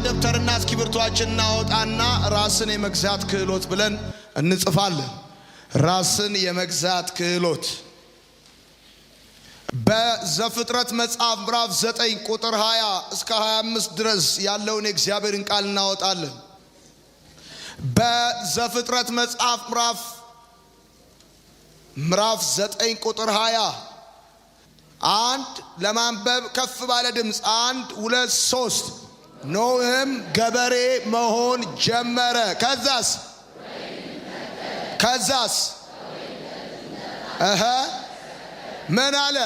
ደብተርና እስክሪብቶአችንን እናወጣና ራስን የመግዛት ክህሎት ብለን እንጽፋለን። ራስን የመግዛት ክህሎት በዘፍጥረት መጽሐፍ ምዕራፍ 9 ቁጥር 20 እስከ 25 ድረስ ያለውን የእግዚአብሔርን ቃል እናወጣለን። በዘፍጥረት መጽሐፍ ምዕራፍ 9 ቁጥር 20 አንድ ለማንበብ ከፍ ባለ ድምፅ 1 2 3 ኖህም ገበሬ መሆን ጀመረ። ከዛስ ምን አለ?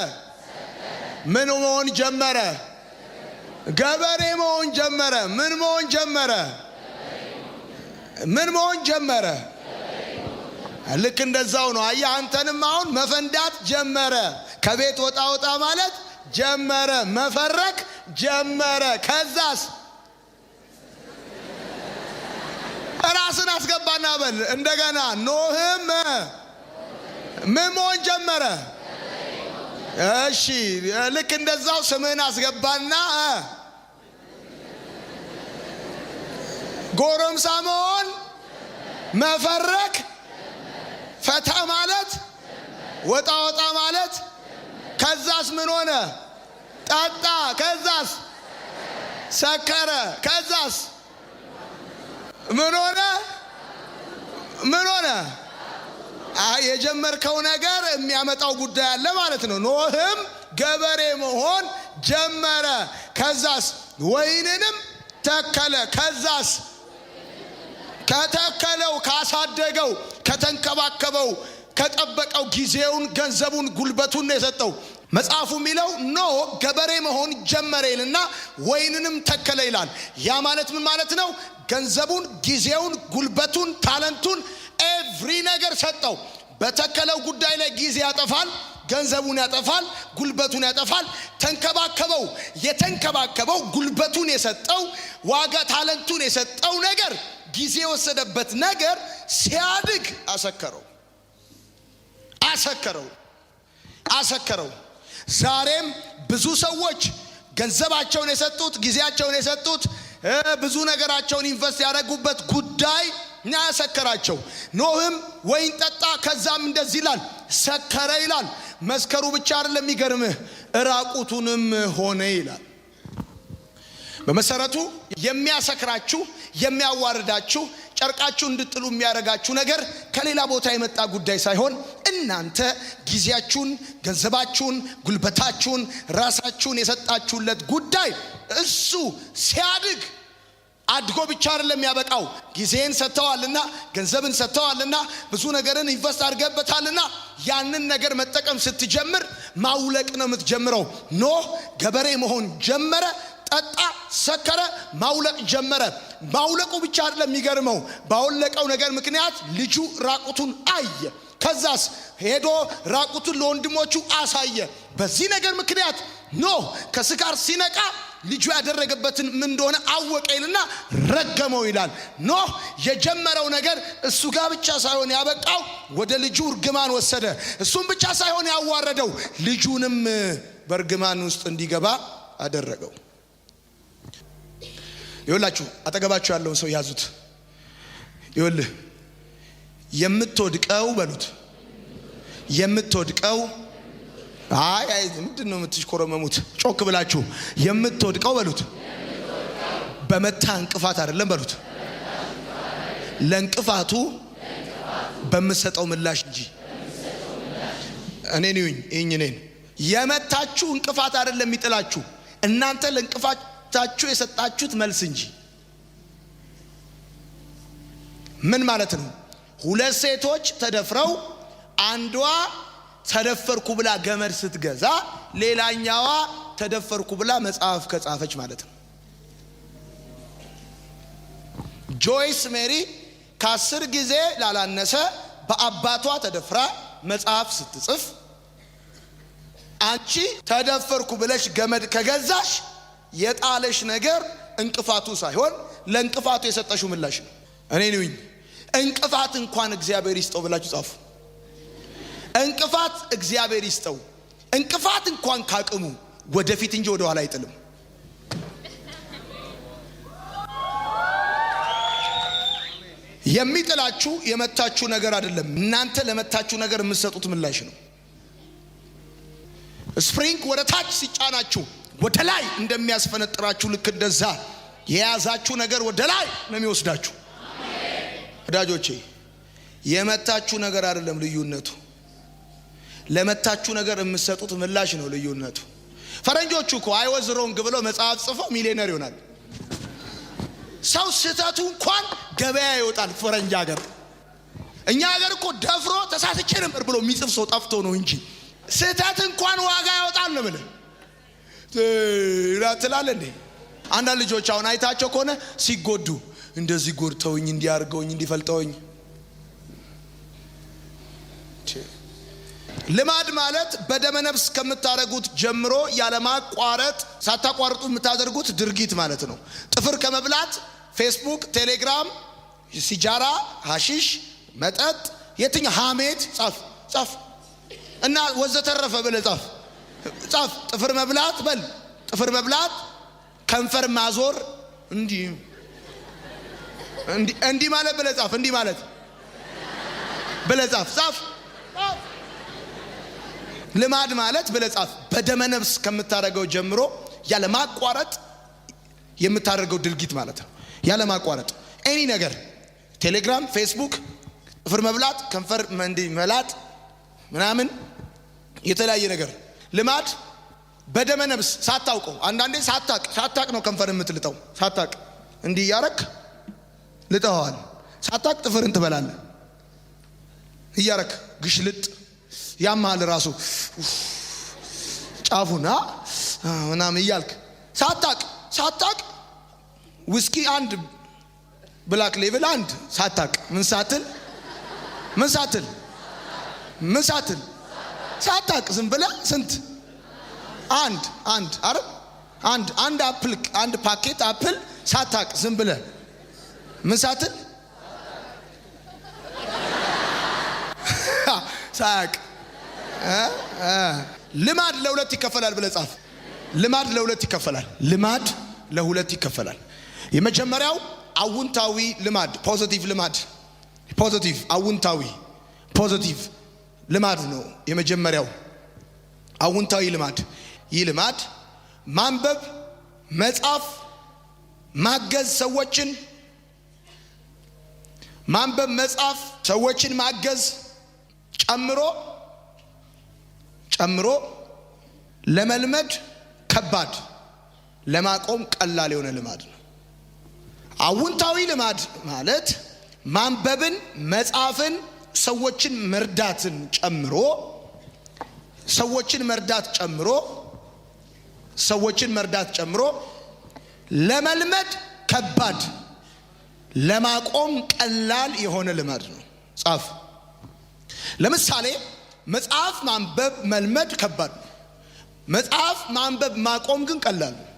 ምን መሆን ጀመረ? ገበሬ መሆን ጀመረ። ምን መሆን ጀመረ? ምን መሆን ጀመረ? ልክ እንደዛው ነው። አየህ፣ አንተንም አሁን መፈንዳት ጀመረ። ከቤት ወጣ ማለት ጀመረ። መፈረክ ጀመረ። ከዛስ ራስን አስገባና በል እንደገና ኖህም ምን መሆን ጀመረ? እሺ፣ ልክ እንደዛው ስምህን አስገባና ጎረምሳ መሆን፣ መፈረክ፣ ፈታ ማለት፣ ወጣ ማለት። ከዛስ ምን ሆነ? ጠጣ። ከዛስ ሰከረ። ከዛስ ምን ሆነ? የጀመርከው ነገር የሚያመጣው ጉዳይ አለ ማለት ነው። ኖህም ገበሬ መሆን ጀመረ። ከዛስ ወይንንም ተከለ። ከዛስ ከተከለው፣ ካሳደገው፣ ከተንከባከበው፣ ከጠበቀው ጊዜውን፣ ገንዘቡን፣ ጉልበቱን ነው የሰጠው። መጽሐፉ የሚለው ኖህ ገበሬ መሆን ጀመረ ይልና ወይንንም ተከለ ይላል። ያ ማለት ምን ማለት ነው? ገንዘቡን፣ ጊዜውን፣ ጉልበቱን፣ ታለንቱን ኤቭሪ ነገር ሰጠው። በተከለው ጉዳይ ላይ ጊዜ ያጠፋል፣ ገንዘቡን ያጠፋል፣ ጉልበቱን ያጠፋል። ተንከባከበው። የተንከባከበው ጉልበቱን የሰጠው ዋጋ ታለንቱን የሰጠው ነገር ጊዜ የወሰደበት ነገር ሲያድግ አሰከረው። ዛሬም ብዙ ሰዎች ገንዘባቸውን የሰጡት፣ ጊዜያቸውን የሰጡት፣ ብዙ ነገራቸውን ኢንቨስት ያደረጉበት ጉዳይ ያሰከራቸው። ኖህም ወይን ጠጣ፣ ከዛም እንደዚህ ይላል ሰከረ ይላል። መስከሩ ብቻ አይደለም የሚገርምህ፣ ራቁቱንም ሆነ ይላል። በመሰረቱ የሚያሰክራችሁ፣ የሚያዋርዳችሁ፣ ጨርቃችሁ እንድጥሉ የሚያረጋችሁ ነገር ከሌላ ቦታ የመጣ ጉዳይ ሳይሆን እናንተ ጊዜያችሁን፣ ገንዘባችሁን፣ ጉልበታችሁን፣ ራሳችሁን የሰጣችሁለት ጉዳይ እሱ ሲያድግ አድጎ ብቻ አይደለም የሚያበቃው። ጊዜን ሰጥተዋልና፣ ገንዘብን ሰጥተዋልና፣ ብዙ ነገርን ኢንቨስት አድርገበታልና ያንን ነገር መጠቀም ስትጀምር ማውለቅ ነው የምትጀምረው። ኖህ ገበሬ መሆን ጀመረ። ጠጣ፣ ሰከረ፣ ማውለቅ ጀመረ። ማውለቁ ብቻ አይደለም የሚገርመው፣ ባወለቀው ነገር ምክንያት ልጁ ራቁቱን አየ። ከዛስ ሄዶ ራቁቱን ለወንድሞቹ አሳየ። በዚህ ነገር ምክንያት ኖህ ከስካር ሲነቃ ልጁ ያደረገበትን ምን እንደሆነ አወቀ ይልና ረገመው ይላል። ኖህ የጀመረው ነገር እሱ ጋር ብቻ ሳይሆን ያበቃው ወደ ልጁ እርግማን ወሰደ። እሱም ብቻ ሳይሆን ያዋረደው ልጁንም በእርግማን ውስጥ እንዲገባ አደረገው። ይኸውላችሁ አጠገባችሁ ያለውን ሰው ያዙት። ይኸውልህ የምትወድቀው በሉት፣ የምትወድቀው አይ ምንድነው የምትሽኮረመሙት? ጮክ ብላችሁ የምትወድቀው በሉት በመታ እንቅፋት አይደለም በሉት፣ ለእንቅፋቱ በምሰጠው ምላሽ እንጂ። እኔን እኔን የመታችሁ እንቅፋት አይደለም የሚጥላችሁ፣ እናንተ ለእንቅፋታችሁ የሰጣችሁት መልስ እንጂ። ምን ማለት ነው? ሁለት ሴቶች ተደፍረው አንዷ ተደፈርኩ ብላ ገመድ ስትገዛ ሌላኛዋ ተደፈርኩ ብላ መጽሐፍ ከጻፈች ማለት ነው። ጆይስ ሜሪ ከ10 ጊዜ ላላነሰ በአባቷ ተደፍራ መጽሐፍ ስትጽፍ አንቺ ተደፈርኩ ብለሽ ገመድ ከገዛሽ የጣለሽ ነገር እንቅፋቱ ሳይሆን ለእንቅፋቱ የሰጠሽው ምላሽ ነው። እኔ ነኝ እንቅፋት እንኳን እግዚአብሔር ይስጠው ብላችሁ ጻፉ። እንቅፋት እግዚአብሔር ይስጠው። እንቅፋት እንኳን ካቅሙ ወደፊት እንጂ ወደ ኋላ አይጥልም። የሚጥላችሁ የመታችሁ ነገር አይደለም፣ እናንተ ለመታችሁ ነገር የምትሰጡት ምላሽ ነው። ስፕሪንግ ወደ ታች ሲጫናችሁ ወደ ላይ እንደሚያስፈነጥራችሁ ልክ እንደዛ የያዛችሁ ነገር ወደ ላይ ነው የሚወስዳችሁ። ወዳጆቼ የመታችሁ ነገር አይደለም ልዩነቱ፣ ለመታችሁ ነገር የምትሰጡት ምላሽ ነው ልዩነቱ። ፈረንጆቹ እኮ አይ ዋዝ ሮንግ ብለው መጽሐፍ ጽፈው ሚሊዮነር ይሆናል። ሰው ስህተቱ እንኳን ገበያ ይወጣል ፈረንጅ ሀገር። እኛ ሀገር እኮ ደፍሮ ተሳስቼ ነበር ብሎ የሚጽፍ ሰው ጠፍቶ ነው እንጂ ስህተት እንኳን ዋጋ ያወጣል ነው ብለህ ትላለህ እንዴ? አንዳንድ ልጆች አሁን አይታቸው ከሆነ ሲጎዱ እንደዚህ ጎድተውኝ እንዲያርገውኝ እንዲፈልጠውኝ። ልማድ ማለት በደመነፍስ ከምታረጉት ጀምሮ ያለማቋረጥ ሳታቋርጡ የምታደርጉት ድርጊት ማለት ነው። ጥፍር ከመብላት ፌስቡክ፣ ቴሌግራም፣ ሲጃራ፣ ሐሺሽ፣ መጠጥ፣ የትኛ ሐሜት ጻፍ እና ወዘተረፈ ብለህ ጻፍ። ጥፍር መብላት በል ጥፍር መብላት፣ ከንፈር ማዞር እንዲህ ማለት ብለህ ጻፍ። እንዲህ ማለት ብለህ ጻፍ። ልማድ ማለት ብለህ ጻፍ። በደመነፍስ ከምታረገው ጀምሮ ያለ ማቋረጥ የምታደርገው ድርጊት ማለት ነው። ያለ ማቋረጥ ኤኒ ነገር ቴሌግራም፣ ፌስቡክ፣ ጥፍር መብላት፣ ከንፈር መላጥ ምናምን የተለያየ ነገር ልማድ በደመነፍስ ሳታውቀው። አንዳንዴ ሳታቅ ነው ከንፈር የምትልጠው። ሳታቅ እንዲህ ያረክ ልጠዋል። ሳታቅ ጥፍርን ትበላለህ እያረክ ግሽልጥ ያማል ራሱ ጫፉና ምናምን እያልክ ሳታቅ ውስኪ አንድ ብላክ ሌቭል አንድ ሳታቅ ምን ሳትል ሳታቅ ዝም ብለህ ስንት አንድ አፕል አንድ ፓኬት አፕል ሳታቅ ዝም ብለህ ምን ሳትል ሳቅ። ልማድ ለሁለት ይከፈላል ብለህ ጻፍ። ልማድ ለሁለት ይከፈላል። የመጀመሪያው አውንታዊ ልማድ ፖዚቲቭ ልማድ፣ ፖዚቲቭ አውንታዊ ፖዚቲቭ ልማድ ነው የመጀመሪያው አውንታዊ ልማድ። ይህ ልማድ ማንበብ፣ መጻፍ፣ ማገዝ ሰዎችን ማንበብ፣ መጻፍ፣ ሰዎችን ማገዝ ጨምሮ ለመልመድ ከባድ፣ ለማቆም ቀላል የሆነ ልማድ ነው። አውንታዊ ልማድ ማለት ማንበብን፣ መጻፍን፣ ሰዎችን መርዳትን ጨምሮ ለመልመድ ከባድ፣ ለማቆም ቀላል የሆነ ልማድ ነው። ጻፍ። ለምሳሌ መጽሐፍ ማንበብ መልመድ ከባድ ነው። መጽሐፍ ማንበብ ማቆም ግን ቀላል ነው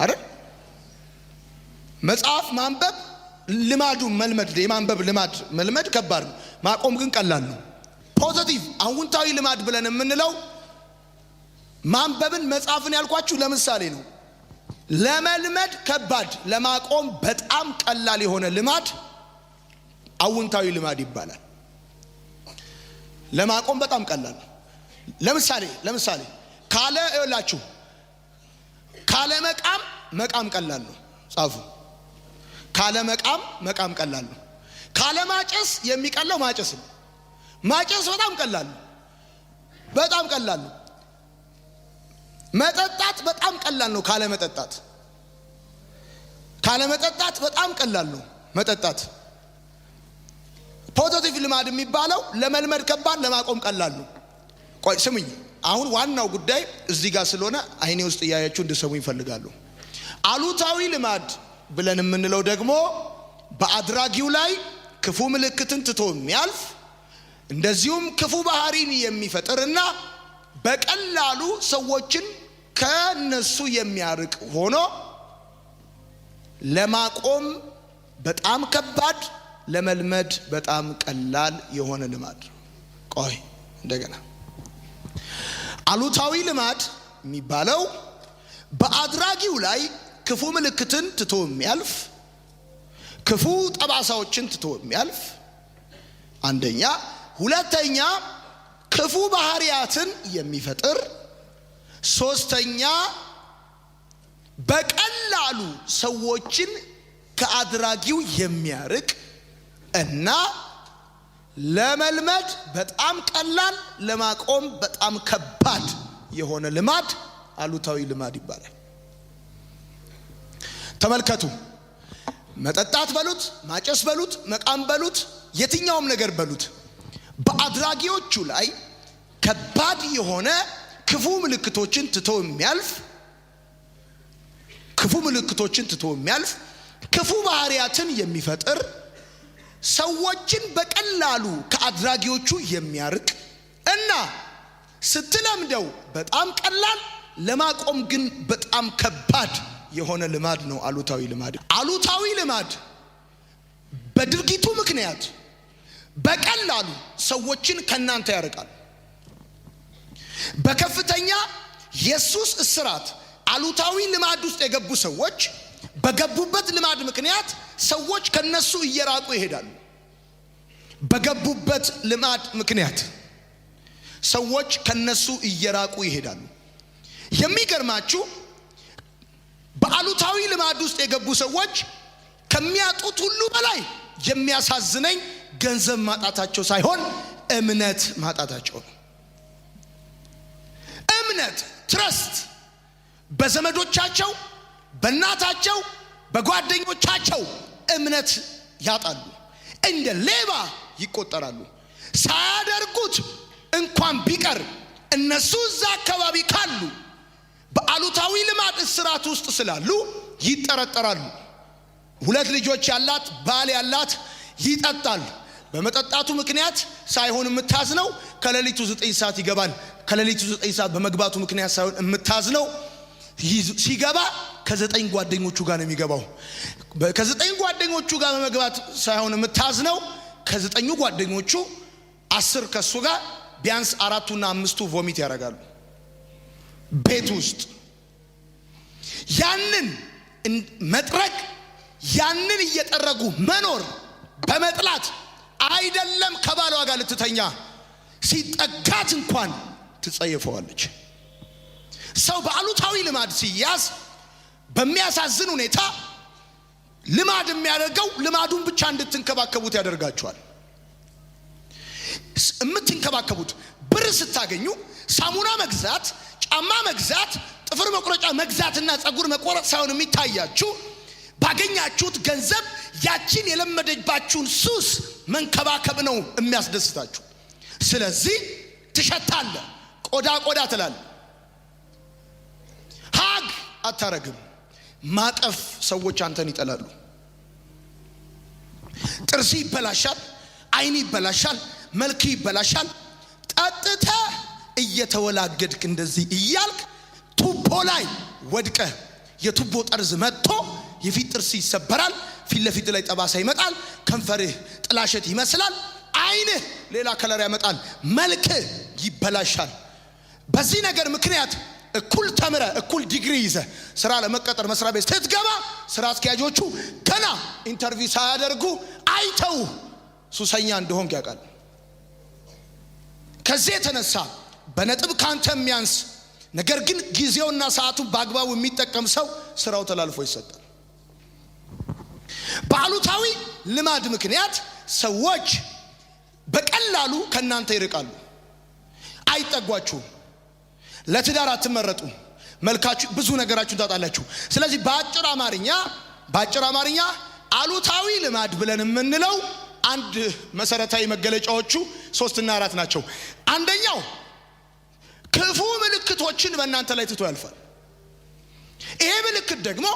አይደል? መጽሐፍ ማንበብ ልማዱ መልመድ፣ የማንበብ ልማድ መልመድ ከባድ ነው፣ ማቆም ግን ቀላል ነው። ፖዚቲቭ አውንታዊ ልማድ ብለን የምንለው ማንበብን መጽሐፍን ያልኳችሁ ለምሳሌ ነው። ለመልመድ ከባድ፣ ለማቆም በጣም ቀላል የሆነ ልማድ አውንታዊ ልማድ ይባላል። ለማቆም በጣም ቀላል። ለምሳሌ ካለ መቃም ቀላል ነው። ጻፉ። ካለ መቃም ቀላል ነው። ካለ ማጨስ የሚቀለው ማጨስ ነው። ማጨስ በጣም ቀላል ነው። መጠጣት በጣም ቀላል ነው። ካለ መጠጣት በጣም ቀላል ነው። መጠጣት ፖዚቲቭ ልማድ የሚባለው ለመልመድ ከባድ፣ ለማቆም ቀላል ነው። ቆይ ስሙኝ። አሁን ዋናው ጉዳይ እዚህ ጋር ስለሆነ አይኔ ውስጥ እያያችሁ እንድሰሙኝ ይፈልጋሉ። አሉታዊ ልማድ ብለን የምንለው ደግሞ በአድራጊው ላይ ክፉ ምልክትን ትቶ የሚያልፍ እንደዚሁም ክፉ ባህሪን የሚፈጥርና በቀላሉ ሰዎችን ከነሱ የሚያርቅ ሆኖ ለማቆም በጣም ከባድ፣ ለመልመድ በጣም ቀላል የሆነ ልማድ። ቆይ እንደገና አሉታዊ ልማድ የሚባለው በአድራጊው ላይ ክፉ ምልክትን ትቶ የሚያልፍ ክፉ ጠባሳዎችን ትቶ የሚያልፍ አንደኛ ሁለተኛ ክፉ ባህሪያትን የሚፈጥር ሶስተኛ በቀላሉ ሰዎችን ከአድራጊው የሚያርቅ እና ለመልመድ በጣም ቀላል ለማቆም በጣም ከባድ የሆነ ልማድ አሉታዊ ልማድ ይባላል። ተመልከቱ፣ መጠጣት በሉት፣ ማጨስ በሉት፣ መቃም በሉት፣ የትኛውም ነገር በሉት በአድራጊዎቹ ላይ ከባድ የሆነ ክፉ ምልክቶችን ትቶ የሚያልፍ ክፉ ባህሪያትን የሚፈጥር ሰዎችን በቀላሉ ከአድራጊዎቹ የሚያርቅ እና ስትለምደው በጣም ቀላል ለማቆም ግን በጣም ከባድ የሆነ ልማድ ነው አሉታዊ ልማድ። አሉታዊ ልማድ በድርጊቱ ምክንያት በቀላሉ ሰዎችን ከናንተ ያርቃል። በከፍተኛ የሱስ እስራት አሉታዊ ልማድ ውስጥ የገቡ ሰዎች በገቡበት ልማድ ምክንያት ሰዎች ከነሱ እየራቁ ይሄዳሉ። በገቡበት ልማድ ምክንያት ሰዎች ከነሱ እየራቁ ይሄዳሉ። የሚገርማችሁ በአሉታዊ ልማድ ውስጥ የገቡ ሰዎች ከሚያጡት ሁሉ በላይ የሚያሳዝነኝ ገንዘብ ማጣታቸው ሳይሆን እምነት ማጣታቸው ነው። እምነት ትረስት በዘመዶቻቸው፣ በእናታቸው፣ በጓደኞቻቸው እምነት ያጣሉ። እንደ ሌባ ይቆጠራሉ። ሳያደርጉት እንኳን ቢቀር እነሱ እዛ አካባቢ ካሉ በአሉታዊ ልማድ እስራት ውስጥ ስላሉ ይጠረጠራሉ። ሁለት ልጆች ያላት ባል ያላት ይጠጣል። በመጠጣቱ ምክንያት ሳይሆን የምታዝነው ከሌሊቱ 9 ሰዓት ይገባል። ከሌሊቱ 9 ሰዓት በመግባቱ ምክንያት ሳይሆን የምታዝነው ሲገባ ከ9 ጓደኞቹ ጋር ነው የሚገባው። ከ9 ጓደኞቹ ጋር በመግባት ሳይሆን የምታዝነው ከ9 ጓደኞቹ 10 ከሱ ጋር ቢያንስ 4ና 5ቱ ቮሚት ያደርጋሉ ቤት ውስጥ። ያንን መጥረግ ያንን እየጠረጉ መኖር በመጥላት አይደለም ከባሏ ጋር ልትተኛ ሲጠጋት እንኳን ትጸየፈዋለች። ሰው በአሉታዊ ልማድ ሲያዝ በሚያሳዝን ሁኔታ ልማድ የሚያደርገው ልማዱን ብቻ እንድትንከባከቡት ያደርጋቸዋል። የምትንከባከቡት ብር ስታገኙ ሳሙና መግዛት፣ ጫማ መግዛት፣ ጥፍር መቁረጫ መግዛትና ጸጉር መቆረጥ ሳይሆን የሚታያችሁ ባገኛችሁት ገንዘብ ያችን የለመደባችሁን ሱስ መንከባከብ ነው የሚያስደስታችሁ። ስለዚህ ትሸታለህ፣ ቆዳ ትላለህ፣ ሀግ አታረግም። ማቀፍ ሰዎች አንተን ይጠላሉ። ጥርስ ይበላሻል፣ አይን ይበላሻል፣ መልክ ይበላሻል። ጠጥተ እየተወላገድክ እንደዚህ እያልክ ቱቦ ላይ ወድቀህ የቱቦ ጠርዝ መጥቶ የፊት ጥርስ ይሰበራል፣ ፊት ለፊት ላይ ጠባሳ ይመጣል፣ ከንፈርህ ጥላሸት ይመስላል፣ አይንህ ሌላ ከለር ያመጣል፣ መልክህ ይበላሻል። በዚህ ነገር ምክንያት እኩል ተምረ እኩል ዲግሪ ይዘ ስራ ለመቀጠር መስሪያ ቤት ስትገባ ስራ አስኪያጆቹ ገና ኢንተርቪው ሳያደርጉ አይተው ሱሰኛ እንደሆንክ ያውቃል። ከዚህ የተነሳ በነጥብ ካንተ የሚያንስ ነገር ግን ጊዜውና ሰዓቱን በአግባቡ የሚጠቀም ሰው ስራው ተላልፎ ይሰጣል። በአሉታዊ ልማድ ምክንያት ሰዎች በቀላሉ ከናንተ ይርቃሉ፣ አይጠጓችሁም፣ ለትዳር አትመረጡም፣ መልካችሁ ብዙ ነገራችሁን ታጣላችሁ። ስለዚህ በአጭር አማርኛ አሉታዊ ልማድ ብለን የምንለው አንድ መሰረታዊ መገለጫዎቹ 3 እና 4 ናቸው። አንደኛው ክፉ ምልክቶችን በእናንተ ላይ ትቶ ያልፋል። ይሄ ምልክት ደግሞ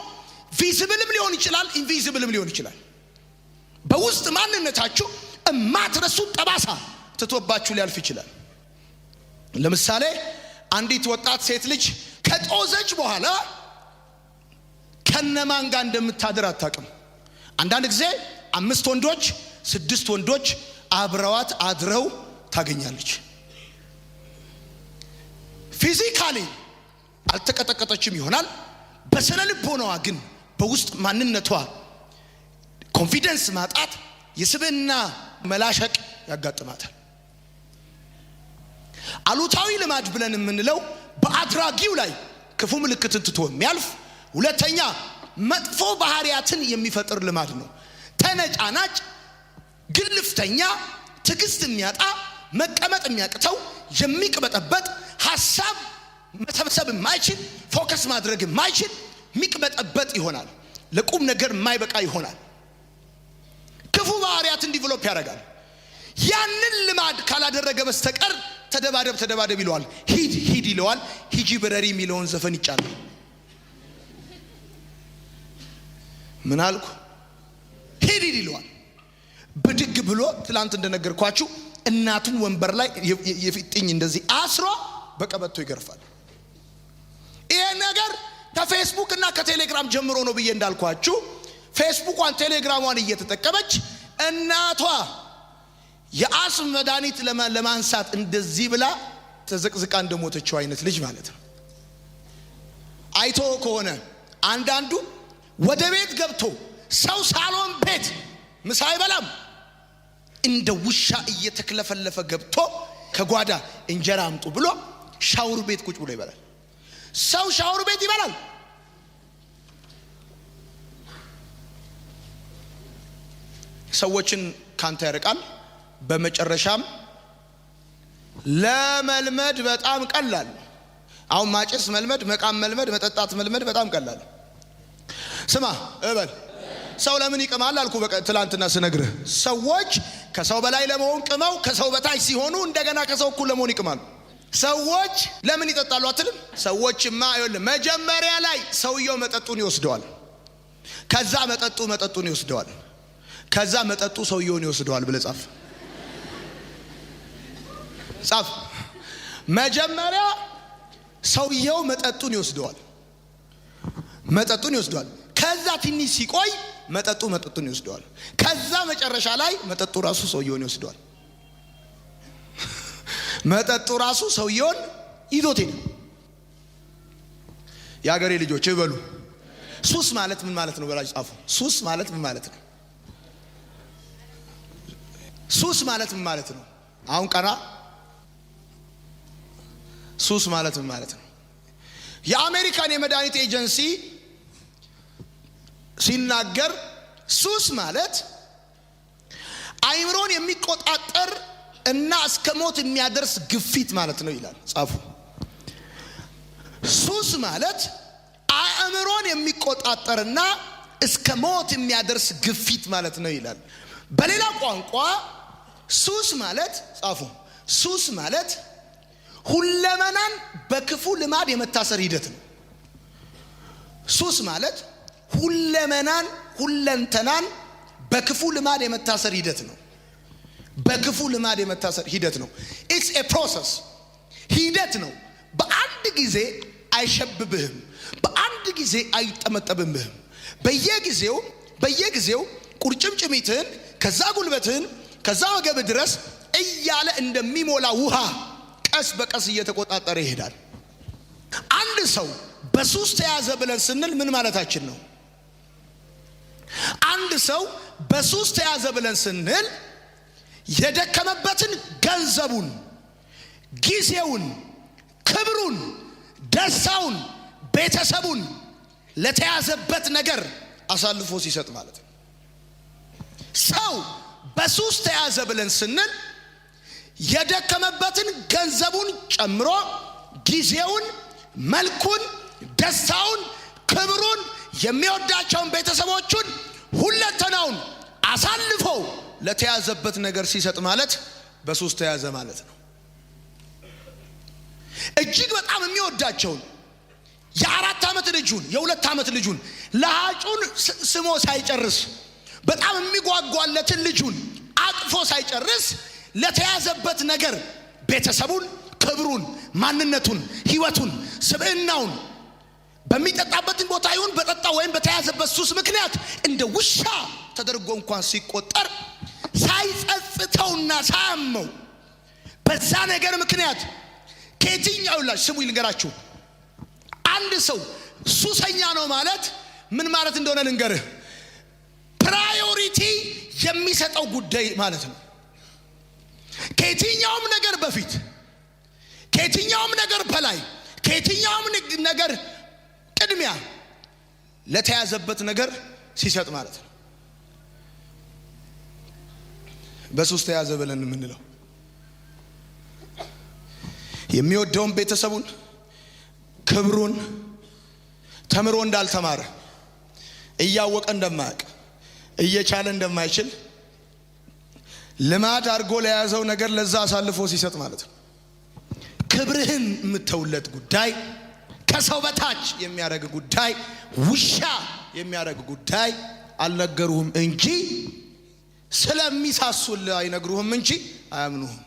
ቪዚብልም ሊሆን ይችላል፣ ኢንቪዚብልም ሊሆን ይችላል። በውስጥ ማንነታችሁ እማትረሱት ጠባሳ ትቶባችሁ ሊያልፍ ይችላል። ለምሳሌ አንዲት ወጣት ሴት ልጅ ከጦዘች በኋላ ከነማን ጋር እንደምታድር አታውቅም። አንዳንድ ጊዜ 5 ወንዶች 6 ወንዶች አብረዋት አድረው ታገኛለች። ፊዚካሊ አልተቀጠቀጠችም ይሆናል፣ በስነ ልቦናዋ ግን በውስጥ ማንነቷ ኮንፊደንስ ማጣት፣ የስብዕና መላሸቅ ያጋጥማታል። አሉታዊ ልማድ ብለን የምንለው በአድራጊው ላይ ክፉ ምልክትን ትቶ የሚያልፍ፣ ሁለተኛ መጥፎ ባህሪያትን የሚፈጥር ልማድ ነው። ተነጫናጭ፣ ግልፍተኛ፣ ትዕግስት የሚያጣ፣ መቀመጥ የሚያቅተው፣ የሚቅበጠበጥ፣ ሐሳብ መሰብሰብ የማይችል፣ ፎከስ ማድረግ የማይችል የሚቅበጠበጥ ይሆናል። ለቁም ነገር የማይበቃ ይሆናል። ክፉ ባህሪያትን ዲቨሎፕ ያደርጋል። ያንን ልማድ ካላደረገ በስተቀር ተደባደብ ይለዋል፣ ሂድ ይለዋል። ሂጂ በረሪ የሚለውን ዘፈን ይጫናል። ምን አልኩ? ሂድ ይለዋል። ብድግ ብሎ ትላንት እንደነገርኳችሁ እናቱን ወንበር ላይ የፊጥኝ እንደዚህ አስሮ በቀበቶ ይገርፋል። ይሄ ነገር ከፌስቡክ እና ከቴሌግራም ጀምሮ ነው ብዬ እንዳልኳችሁ ፌስቡኳን ቴሌግራሟን እየተጠቀመች እናቷ የአስም መድኃኒት ለማንሳት እንደዚህ ብላ ተዘቅዝቃ እንደሞተችው አይነት ልጅ ማለት ነው። አይቶ ከሆነ አንዳንዱ ወደ ቤት ገብቶ ሰው ሳሎን ቤት ምሳ አይበላም፣ እንደ ውሻ እየተክለፈለፈ ገብቶ ከጓዳ እንጀራ አምጡ ብሎ ሻወር ቤት ቁጭ ብሎ ይበላል። ሰው ሻወር ቤት ይበላል። ሰዎችን ካንተ ያርቃል። በመጨረሻም ለመልመድ በጣም ቀላል። አሁን ማጨስ መልመድ፣ መቃም መልመድ፣ መጠጣት መልመድ በጣም ቀላል። ስማ እበል፣ ሰው ለምን ይቅማል አልኩ ትላንትና ስነግርህ። ሰዎች ከሰው በላይ ለመሆን ቅመው ከሰው በታች ሲሆኑ እንደገና ከሰው እኩል ለመሆን ይቅማሉ። ሰዎች ለምን ይጠጣሉ አትልም? ሰዎችማ አይደለም፣ መጀመሪያ ላይ ሰውየው መጠጡን ይወስደዋል። ከዛ መጠጡን ይወስደዋል። ከዛ መጠጡ ሰውየውን ይወስደዋል ብለህ ጻፍ። መጀመሪያ ሰውየው መጠጡን ይወስደዋል። ከዛ ትንሽ ሲቆይ መጠጡን ይወስደዋል። ከዛ መጨረሻ ላይ መጠጡ ራሱ ሰውየውን ይወስደዋል። መጠጡ ራሱ ሰውየውን ይዞት ሄደ። የአገሬ ልጆች ይበሉ፣ ሱስ ማለት ምን ማለት ነው ብላችሁ ጻፉ። ሱስ ማለት ምን ማለት ነው? ሱስ ማለት ምን ማለት ነው? አሁን ቀና ሱስ ማለት ምን ማለት ነው? የአሜሪካን የመድኃኒት ኤጀንሲ ሲናገር ሱስ ማለት አይምሮን የሚቆጣጠር እና እስከ ሞት የሚያደርስ ግፊት ማለት ነው ይላል። ጻፉ። ሱስ ማለት አእምሮን የሚቆጣጠርና እስከ ሞት የሚያደርስ ግፊት ማለት ነው ይላል። በሌላ ቋንቋ ሱስ ማለት ጻፉ፣ ሱስ ማለት ሁለመናን በክፉ ልማድ የመታሰር ሂደት ነው። ሱስ ማለት ሁለንተናን በክፉ ልማድ የመታሰር ሂደት ነው። በክፉ ልማድ የመታሰር ሂደት ነው። ኢትስ ኤ ፕሮሰስ፣ ሂደት ነው። በአንድ ጊዜ አይሸብብህም፣ በአንድ ጊዜ አይጠመጠብብህም። በየጊዜው ቁርጭምጭሚትህን ከዛ ጉልበትህን ከዛ ወገብ ድረስ እያለ እንደሚሞላ ውሃ ቀስ በቀስ እየተቆጣጠረ ይሄዳል። አንድ ሰው በሱስ ተያዘ ብለን ስንል ምን ማለታችን ነው? አንድ ሰው በሱስ ተያዘ ብለን ስንል የደከመበትን ገንዘቡን፣ ጊዜውን፣ ክብሩን፣ ደስታውን፣ ቤተሰቡን ለተያዘበት ነገር አሳልፎ ሲሰጥ ማለት ነው። ሰው በሱስ ተያዘ ብለን ስንል የደከመበትን ገንዘቡን ጨምሮ ጊዜውን፣ መልኩን፣ ደስታውን፣ ክብሩን፣ የሚወዳቸውን ቤተሰቦቹን፣ ሁለንተናውን አሳልፎ ለተያዘበት ነገር ሲሰጥ ማለት በሱስ ተያዘ ማለት ነው። እጅግ በጣም የሚወዳቸውን የ4 ዓመት ልጁን የ2 ዓመት ልጁን ለሃጩን ስሞ ሳይጨርስ በጣም የሚጓጓለትን ልጁን አቅፎ ሳይጨርስ ለተያዘበት ነገር ቤተሰቡን፣ ክብሩን፣ ማንነቱን፣ ህይወቱን፣ ስብዕናውን በሚጠጣበትን ቦታ ይሁን በጠጣው ወይም በተያዘበት ሱስ ምክንያት እንደ ውሻ ተደርጎ እንኳን ሲቆጠር ሳይጸጽተውና ሳያመው በዛ ነገር ምክንያት ከየትኛው ላይ ስሙ ይልንገራችሁ። አንድ ሰው ሱሰኛ ነው ማለት ምን ማለት እንደሆነ ልንገርህ። ፕራዮሪቲ የሚሰጠው ጉዳይ ማለት ነው። ከየትኛውም ነገር በፊት፣ ከየትኛውም ነገር በላይ፣ ከየትኛውም ነገር ቅድሚያ ለተያዘበት ነገር ሲሰጥ ማለት ነው። በሱስ ተያዘ ብለን የምንለው የሚወደውን ቤተሰቡን፣ ክብሩን ተምሮ እንዳልተማረ፣ እያወቀ እንደማያውቅ፣ እየቻለ እንደማይችል ልማድ አድርጎ ለያዘው ነገር ለዛ አሳልፎ ሲሰጥ ማለት ነው። ክብርህን የምተውለት ጉዳይ፣ ከሰው በታች የሚያደርግ ጉዳይ፣ ውሻ የሚያደርግ ጉዳይ አልነገሩህም እንጂ ስለሚሳሱልህ አይነግሩህም እንጂ አያምኑህም።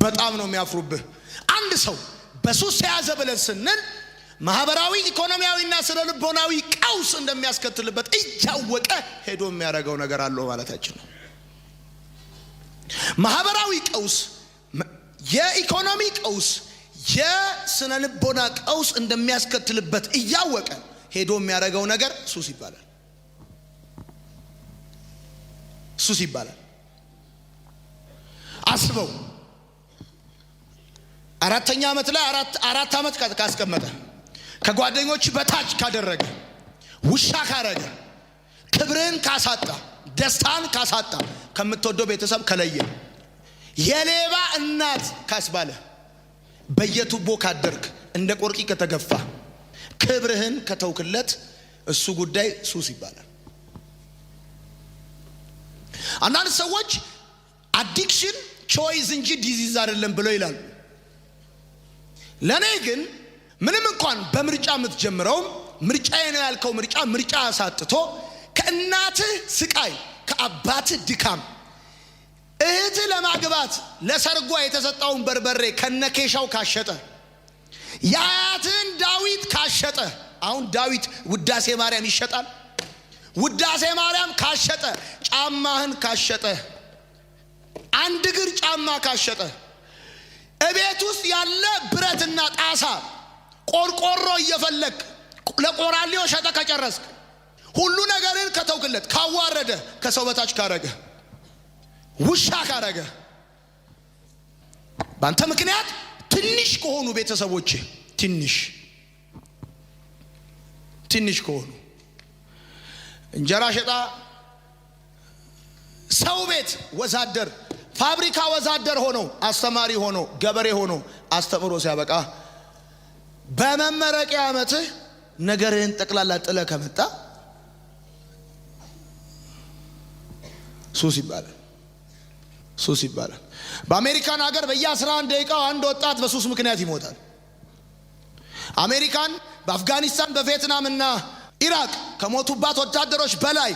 በጣም ነው የሚያፍሩብህ። አንድ ሰው በሱስ ተያዘ ብለን ስንል ማህበራዊ፣ ኢኮኖሚያዊና ስነ ልቦናዊ ቀውስ እንደሚያስከትልበት እያወቀ ሄዶ የሚያደርገው ነገር አለው ማለታችን ነው። ማህበራዊ ቀውስ፣ የኢኮኖሚ ቀውስ፣ የስነ ልቦና ቀውስ እንደሚያስከትልበት እያወቀ ሄዶ የሚያደርገው ነገር ሱስ ይባላል። ሱስ ይባላል። አስበው፣ አራተኛ ዓመት ላይ አራት ዓመት ካስቀመጠ፣ ከጓደኞች በታች ካደረገ፣ ውሻ ካረገ፣ ክብርን ካሳጣ፣ ደስታን ካሳጣ፣ ከምትወደው ቤተሰብ ከለየ፣ የሌባ እናት ካስባለ፣ በየቱቦ ካደርክ፣ እንደ ቆርቂ ከተገፋ፣ ክብርህን ከተውክለት፣ እሱ ጉዳይ ሱስ ይባላል። አንዳንድ ሰዎች አዲክሽን ቾይስ እንጂ ዲዚዝ አይደለም ብለው ይላሉ። ለኔ ግን ምንም እንኳን በምርጫ የምትጀምረውም ምርጫዬ ነው ያልከው ምርጫ አሳጥቶ ከእናትህ ስቃይ፣ ከአባትህ ድካም፣ እህትህ ለማግባት ለሰርጓ የተሰጣውን በርበሬ ከነኬሻው ካሸጠ፣ የአያትህን ዳዊት ካሸጠ፣ አሁን ዳዊት ውዳሴ ማርያም ይሸጣል። ውዳሴ ማርያም ካሸጠ፣ ጫማህን ካሸጠ፣ አንድ እግር ጫማ ካሸጠ፣ እቤት ውስጥ ያለ ብረትና ጣሳ ቆርቆሮ እየፈለግ ለቆራሌው ሸጠ ከጨረስክ፣ ሁሉ ነገርን ከተውክለት፣ ካዋረደ፣ ከሰው በታች ካረገ፣ ውሻ ካረገ፣ ባንተ ምክንያት ትንሽ ከሆኑ ቤተሰቦች ትንሽ ከሆኑ እንጀራ ሸጣ ሰው ቤት ወዛደር፣ ፋብሪካ ወዛደር ሆኖ፣ አስተማሪ ሆኖ፣ ገበሬ ሆኖ አስተምሮ ሲያበቃ በመመረቂያ ዓመትህ ነገርህን ጠቅላላ ጥለ ከመጣ ሱስ ይባላል። በአሜሪካን ሀገር በየ11 ደቂቃው አንድ ወጣት በሱስ ምክንያት ይሞታል። አሜሪካን በአፍጋኒስታን፣ በቪየትናም እና ኢራቅ ከሞቱባት ወታደሮች በላይ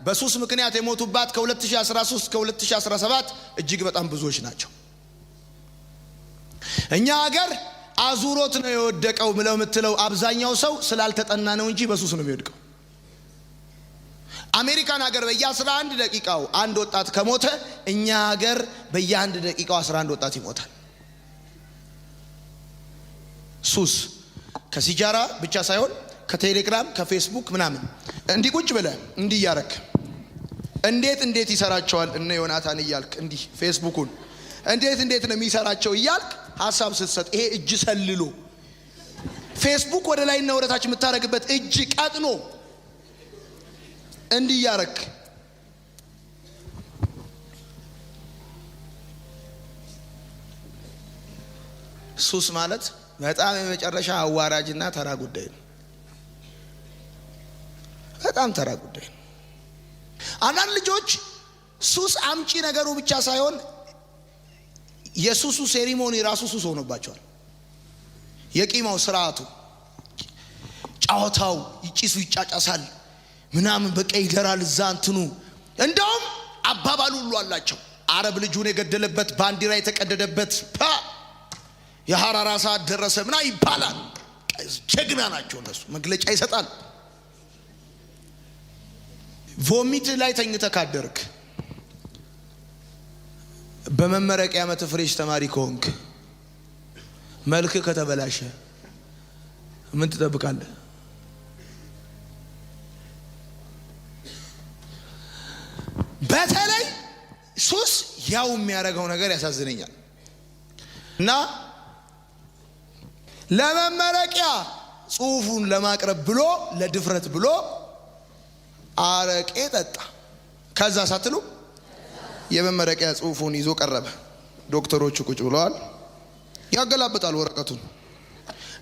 በሱስ ምክንያት የሞቱባት ከ2013 እስከ 2017 እጅግ በጣም ብዙዎች ናቸው። እኛ ሀገር አዙሮት ነው የወደቀው ብለው የምትለው አብዛኛው ሰው ስላልተጠና ነው እንጂ በሱስ ነው የሚወድቀው። አሜሪካን ሀገር በየ11 ደቂቃው አንድ ወጣት ከሞተ እኛ ሀገር በየ1 ደቂቃው 11 ወጣት ይሞታል። ሱስ ከሲጃራ ብቻ ሳይሆን ከቴሌግራም፣ ከፌስቡክ ምናምን እንዲህ ቁጭ ብለህ እንዲህ ያረክ እንዴት ይሰራቸዋል እነ ዮናታን እያልክ እንዲህ ፌስቡኩን እንዴት ነው የሚሰራቸው እያልክ ሐሳብ ስትሰጥ፣ ይሄ እጅ ሰልሎ ፌስቡክ ወደ ላይና ወደ ታች የምታረግበት እጅ ቀጥኖ እንዲህ ያረክ ሱስ ማለት በጣም የመጨረሻ አዋራጅና ተራ ጉዳይ ነው። በጣም ተራ ጉዳይ ነው። አንዳንድ ልጆች ሱስ አምጪ ነገሩ ብቻ ሳይሆን የሱሱ ሴሪሞኒ ራሱ ሱስ ሆኖባቸዋል። የቂማው ስርዓቱ፣ ጫወታው፣ ጭሱ ይጫጫሳል ምናምን በቃ ይደራል እዛ እንትኑ። እንደውም አባባሉ ሁሉ አላቸው። አረብ ልጁን የገደለበት ባንዲራ የተቀደደበት የሐራራ ሰዓት ደረሰ ምና ይባላል። ጀግና ናቸው እነሱ፣ መግለጫ ይሰጣል። ቮሚት ላይ ተኝተህ ካደርክ፣ በመመረቂያ ዓመት ፍሬሽ ተማሪ ከሆንክ፣ መልክ ከተበላሸ ምን ትጠብቃለህ? በተለይ ሱስ ያው የሚያደርገው ነገር ያሳዝነኛል። እና ለመመረቂያ ጽሑፉን ለማቅረብ ብሎ ለድፍረት ብሎ አረቄ ጠጣ። ከዛ ሳትሉ የመመረቂያ ጽሑፉን ይዞ ቀረበ። ዶክተሮቹ ቁጭ ብለዋል፣ ያገላብጣል ወረቀቱን።